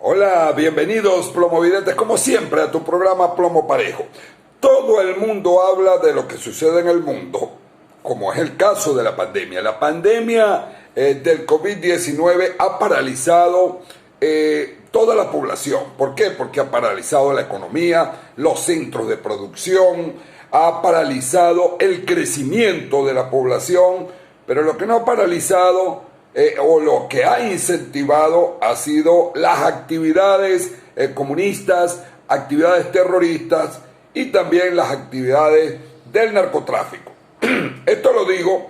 Hola, bienvenidos plomovidentes, como siempre, a tu programa Plomo Parejo. Todo el mundo habla de lo que sucede en el mundo, como es el caso de la pandemia. La pandemia del COVID-19 ha paralizado toda la población. ¿Por qué? Porque ha paralizado la economía, los centros de producción, ha paralizado el crecimiento de la población, pero lo que no ha paralizado o lo que ha incentivado ha sido las actividades comunistas, actividades terroristas y también las actividades del narcotráfico. Esto lo digo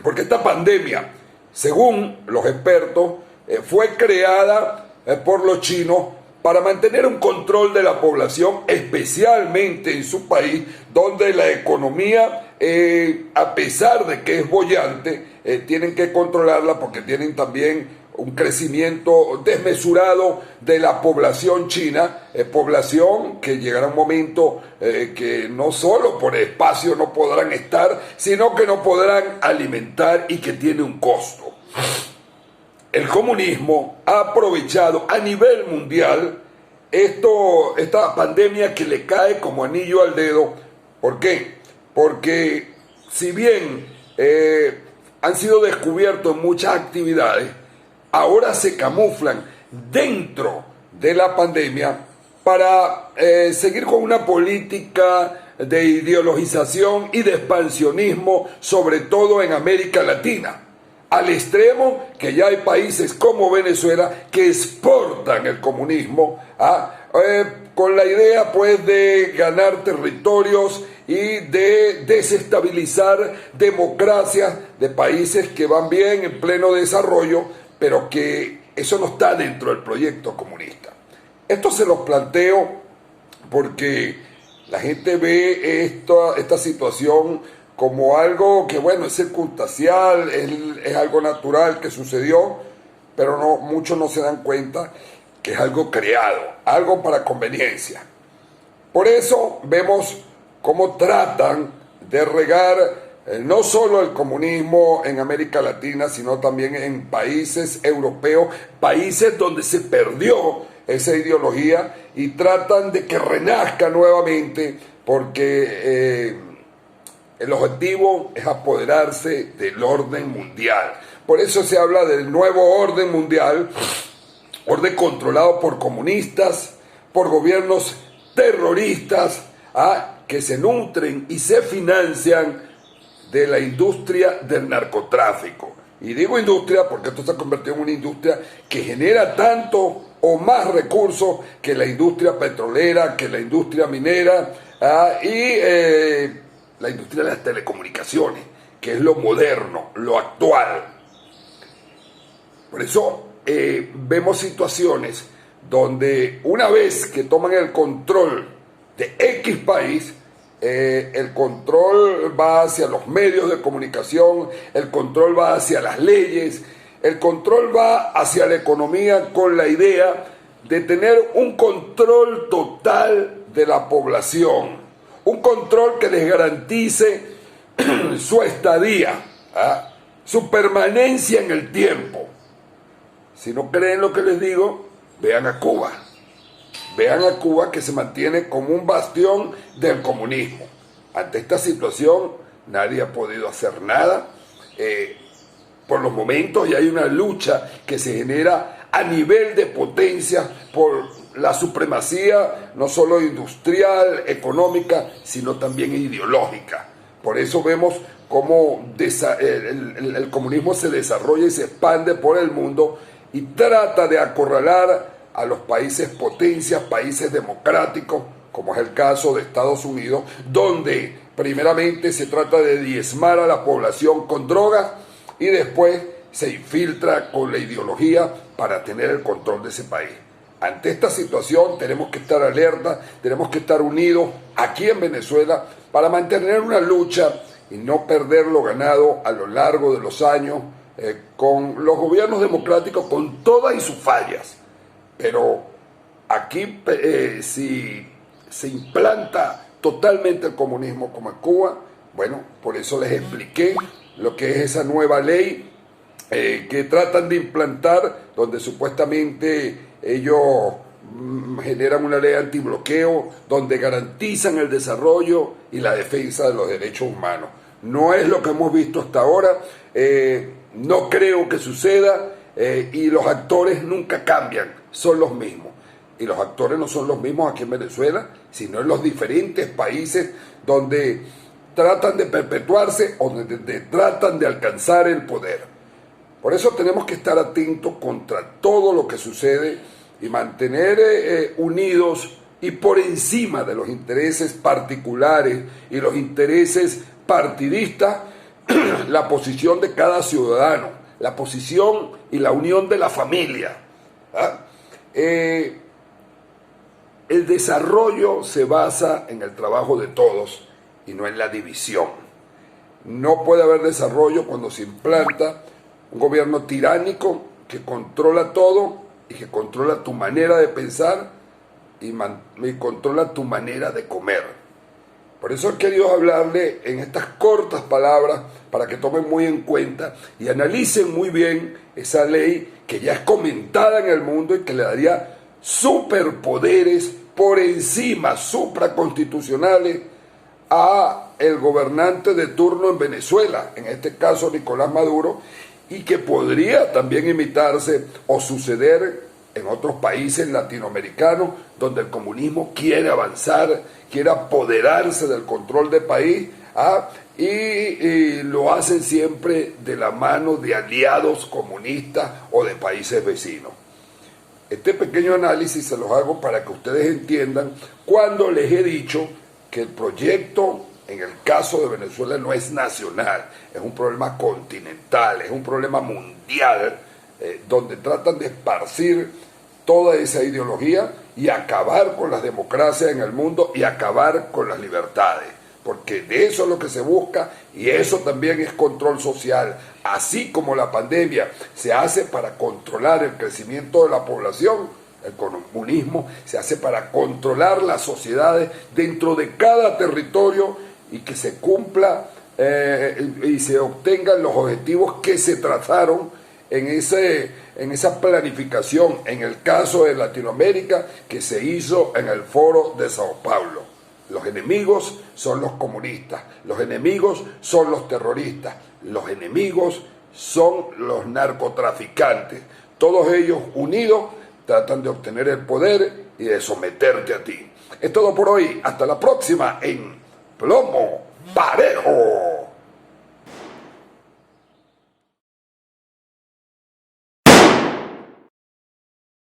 porque esta pandemia, según los expertos, fue creada por los chinos para mantener un control de la población, especialmente en su país, donde la economía, a pesar de que es boyante, tienen que controlarla porque tienen también un crecimiento desmesurado de la población china, población que llegará un momento que no solo por espacio no podrán estar, sino que no podrán alimentar y que tiene un costo. El comunismo ha aprovechado a nivel mundial esta pandemia que le cae como anillo al dedo. ¿Por qué? Porque si bien han sido descubiertos muchas actividades, ahora se camuflan dentro de la pandemia para seguir con una política de ideologización y de expansionismo, sobre todo en América Latina. Al extremo que ya hay países como Venezuela que exportan el comunismo con la idea pues de ganar territorios y de desestabilizar democracias de países que van bien en pleno desarrollo, pero que eso no está dentro del proyecto comunista. Esto se los planteo porque la gente ve esta situación como algo que, bueno, es circunstancial, es algo natural que sucedió, pero muchos no se dan cuenta que es algo creado, algo para conveniencia. Por eso vemos cómo tratan de regar no solo el comunismo en América Latina, sino también en países europeos, países donde se perdió esa ideología, y tratan de que renazca nuevamente porque el objetivo es apoderarse del orden mundial. Por eso se habla del nuevo orden mundial, orden controlado por comunistas, por gobiernos terroristas, que se nutren y se financian de la industria del narcotráfico. Y digo industria porque esto se ha convertido en una industria que genera tanto o más recursos que la industria petrolera, que la industria minera, y la industria de las telecomunicaciones, que es lo moderno, lo actual. Por eso vemos situaciones donde una vez que toman el control de X país, el control va hacia los medios de comunicación, el control va hacia las leyes, el control va hacia la economía con la idea de tener un control total de la población, un control que les garantice su estadía, su permanencia en el tiempo. Si no creen lo que les digo, vean a Cuba. Vean a Cuba, que se mantiene como un bastión del comunismo. Ante esta situación nadie ha podido hacer nada. Por los momentos ya hay una lucha que se genera a nivel de potencia por la supremacía no solo industrial, económica, sino también ideológica. Por eso vemos cómo el comunismo se desarrolla y se expande por el mundo y trata de acorralar a los países potencias, países democráticos, como es el caso de Estados Unidos, donde primeramente se trata de diezmar a la población con drogas y después se infiltra con la ideología para tener el control de ese país. Ante esta situación tenemos que estar alerta, tenemos que estar unidos aquí en Venezuela para mantener una lucha y no perder lo ganado a lo largo de los años con los gobiernos democráticos, con todas y sus fallas. Pero aquí si se implanta totalmente el comunismo como en Cuba, bueno, por eso les expliqué lo que es esa nueva ley que tratan de implantar, donde supuestamente ellos generan una ley antibloqueo, donde garantizan el desarrollo y la defensa de los derechos humanos. No es lo que hemos visto hasta ahora, no creo que suceda, y los actores nunca cambian, son los mismos. Y los actores no son los mismos aquí en Venezuela, sino en los diferentes países donde tratan de perpetuarse o donde tratan de alcanzar el poder. Por eso tenemos que estar atentos contra todo lo que sucede y mantener unidos y por encima de los intereses particulares y los intereses partidistas la posición de cada ciudadano, la posición y la unión de la familia. El desarrollo se basa en el trabajo de todos y no en la división. No puede haber desarrollo cuando se implanta un gobierno tiránico que controla todo y que controla tu manera de pensar y controla tu manera de comer. Por eso he querido hablarle en estas cortas palabras para que tomen muy en cuenta y analicen muy bien esa ley que ya es comentada en el mundo y que le daría superpoderes por encima, supraconstitucionales, a el gobernante de turno en Venezuela, en este caso Nicolás Maduro, y que podría también imitarse o suceder en otros países latinoamericanos donde el comunismo quiere avanzar, quiere apoderarse del control del país, y lo hacen siempre de la mano de aliados comunistas o de países vecinos. Este pequeño análisis se los hago para que ustedes entiendan cuando les he dicho que el proyecto en el caso de Venezuela no es nacional, es un problema continental, es un problema mundial, donde tratan de esparcir toda esa ideología y acabar con las democracias en el mundo y acabar con las libertades, porque de eso es lo que se busca y eso también es control social, así como la pandemia se hace para controlar el crecimiento de la población. El comunismo se hace para controlar las sociedades dentro de cada territorio y que se cumpla y se obtengan los objetivos que se trazaron en esa planificación, en el caso de Latinoamérica, que se hizo en el Foro de Sao Paulo. Los enemigos son los comunistas, los enemigos son los terroristas, los enemigos son los narcotraficantes. Todos ellos unidos tratan de obtener el poder y de someterte a ti. Es todo por hoy. Hasta la próxima en Plomo Parejo.